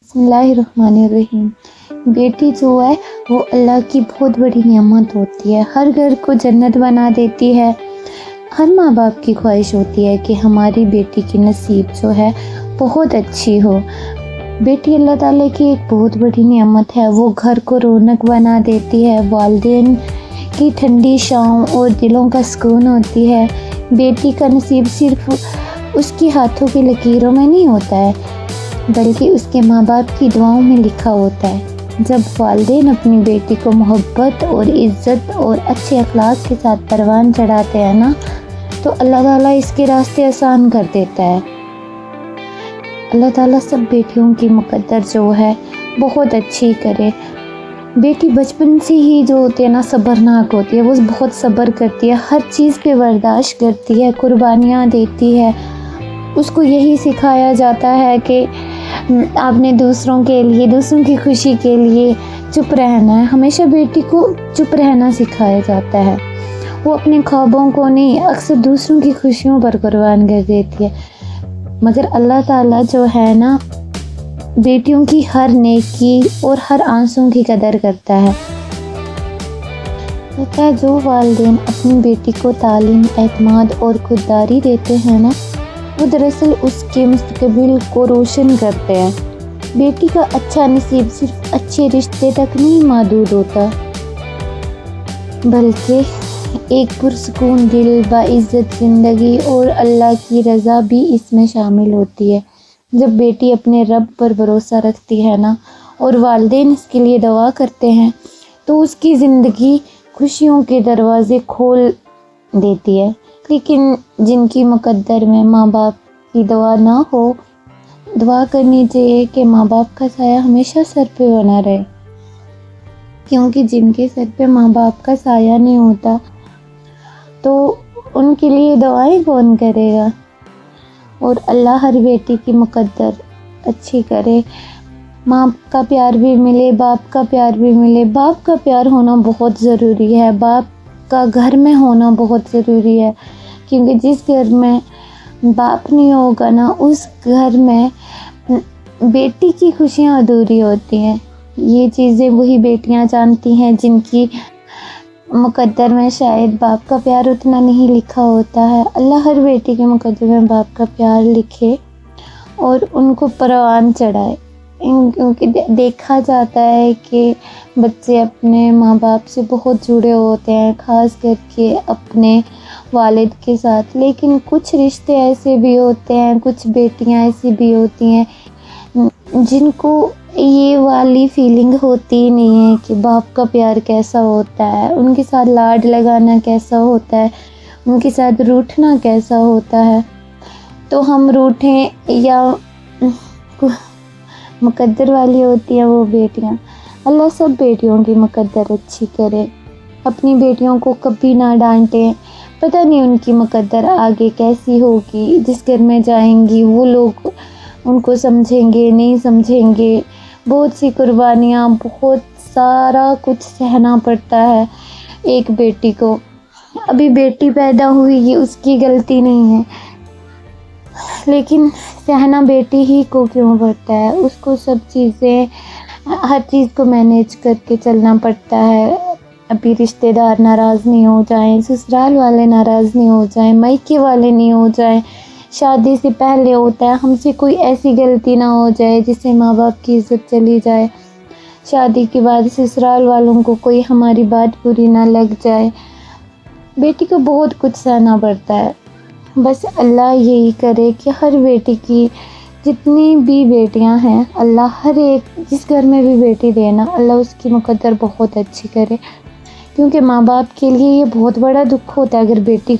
बिस्मिल्लाहिर्रहमानिर्रहीम। बेटी जो है वो अल्लाह की बहुत बड़ी नेमत होती है, हर घर को जन्नत बना देती है। हर माँ बाप की ख्वाहिश होती है कि हमारी बेटी की नसीब जो है बहुत अच्छी हो। बेटी अल्लाह ताला की एक बहुत बड़ी नेमत है, वो घर को रौनक बना देती है, वालिदैन की ठंडी छाँव और दिलों का सुकून होती है। बेटी का नसीब सिर्फ उसकी हाथों की लकीरों में नहीं होता है, बल्कि उसके माँ बाप की दुआओं में लिखा होता है। जब वालिदैन अपनी बेटी को मोहब्बत और इज़्ज़त और अच्छे अखलाक के साथ परवान चढ़ाते हैं ना, तो अल्लाह ताला इसके रास्ते आसान कर देता है। अल्लाह ताला सब बेटियों की मुक़द्दर जो है बहुत अच्छी करे। बेटी बचपन से ही जो होती है ना सब्रनाक होती है, वो बहुत सब्र करती है, हर चीज़ पे बर्दाश्त करती है, कुर्बानियाँ देती है। उसको यही सिखाया जाता है कि आपने दूसरों के लिए, दूसरों की खुशी के लिए चुप रहना है। हमेशा बेटी को चुप रहना सिखाया जाता है। वो अपने ख्वाबों को नहीं, अक्सर दूसरों की खुशियों पर कुर्बान कर देती है। मगर अल्लाह ताला जो है ना, बेटियों की हर नेकी और हर आंसू की कदर करता है। कहता है जो वालिदैन अपनी बेटी को तालीम, एतमाद और खुददारी देते हैं ना, वो दरअसल उसके मुस्तकबिल को रोशन करते हैं। बेटी का अच्छा नसीब सिर्फ अच्छे रिश्ते तक नहीं महदूद होता, बल्कि एक पुरसुकून दिल, बाइज़्ज़त ज़िंदगी और अल्लाह की रज़ा भी इसमें शामिल होती है। जब बेटी अपने रब पर भरोसा रखती है ना, और वालिदैन इसके लिए दुआ करते हैं, तो उसकी ज़िंदगी खुशियों के दरवाज़े खोल देती है। लेकिन जिनकी मुक़द्दर में माँ बाप की दुआ ना हो, दुआ करनी चाहिए कि माँ बाप का साया हमेशा सर पे बना रहे, क्योंकि जिनके सर पे माँ बाप का साया नहीं होता तो उनके लिए दुआएं कौन करेगा। और अल्लाह हर बेटी की मुक़द्दर अच्छी करे। माँ का प्यार भी मिले, बाप का प्यार भी मिले। बाप का प्यार होना बहुत ज़रूरी है, बाप का घर में होना बहुत ज़रूरी है, क्योंकि जिस घर में बाप नहीं होगा ना, उस घर में बेटी की खुशियाँ अधूरी होती हैं। ये चीज़ें वही बेटियाँ जानती हैं जिनकी मुक़द्दर में शायद बाप का प्यार उतना नहीं लिखा होता है। अल्लाह हर बेटी के मुक़द्दर में बाप का प्यार लिखे और उनको परवान चढ़ाए, क्योंकि देखा जाता है कि बच्चे अपने माँ बाप से बहुत जुड़े होते हैं, ख़ास करके अपने वालिद के साथ। लेकिन कुछ रिश्ते ऐसे भी होते हैं, कुछ बेटियाँ ऐसी भी होती हैं जिनको ये वाली फीलिंग होती ही नहीं है कि बाप का प्यार कैसा होता है, उनके साथ लाड लगाना कैसा होता है, उनके साथ रूठना कैसा होता है। तो हम रूठें या मुक़द्दर वाली होती हैं वो बेटियाँ। अल्लाह सब बेटियों की मुक़द्दर अच्छी करे। अपनी बेटियों को कभी ना डांटें, पता नहीं उनकी मुक़द्दर आगे कैसी होगी। जिस घर में जाएंगी वो लोग उनको समझेंगे नहीं समझेंगे। बहुत सी कुर्बानियाँ, बहुत सारा कुछ सहना पड़ता है एक बेटी को। अभी बेटी पैदा हुई, ये उसकी गलती नहीं है, लेकिन सहना बेटी ही को क्यों पड़ता है। उसको सब चीज़ें, हर चीज़ को मैनेज करके चलना पड़ता है। अभी रिश्तेदार नाराज़ नहीं हो जाएं, ससुराल वाले नाराज़ नहीं हो जाएं, मायके वाले नहीं हो जाएं। शादी से पहले होता है, हमसे कोई ऐसी गलती ना हो जाए जिससे माँ बाप की इज़्ज़त चली जाए। शादी के बाद ससुराल वालों को कोई हमारी बात बुरी ना लग जाए। बेटी को बहुत कुछ सहना पड़ता है। बस अल्लाह यही करे कि हर बेटी की, जितनी भी बेटियां हैं, अल्लाह हर एक, जिस घर में भी बेटी देना, अल्लाह उसकी मुक़द्दर बहुत अच्छी करे, क्योंकि माँ बाप के लिए ये बहुत बड़ा दुख होता है अगर बेटी को